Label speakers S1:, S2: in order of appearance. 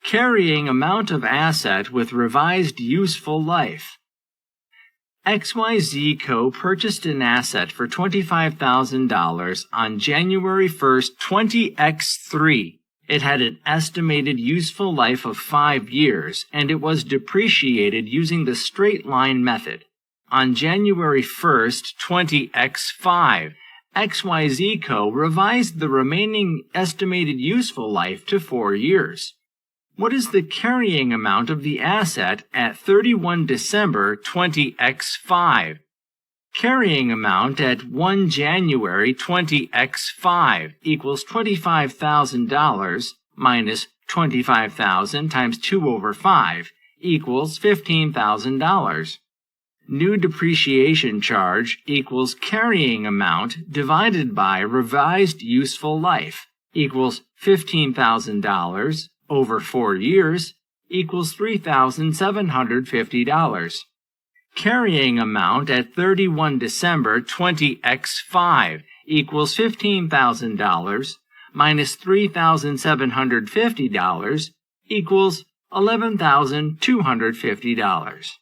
S1: Carrying amount of asset with revised useful life. XYZ Co. purchased an asset for $25,000 on January 1st, 20x3. It had an estimated useful life of 5 years, and it was depreciated using the straight-line method. On January 1st, 20x5, XYZ Co. revised the remaining estimated useful life to 4 years. What is the carrying amount of the asset at 31 December 20x5? Carrying amount at 1 January 20x5 equals $25,000 minus $25,000 times 2 over 5 equals $15,000. New depreciation charge equals carrying amount divided by revised useful life equals $15,000 over 4 years equals $3,750. Carrying amount at 31 December 20x5 equals $15,000 minus $3,750 equals $11,250.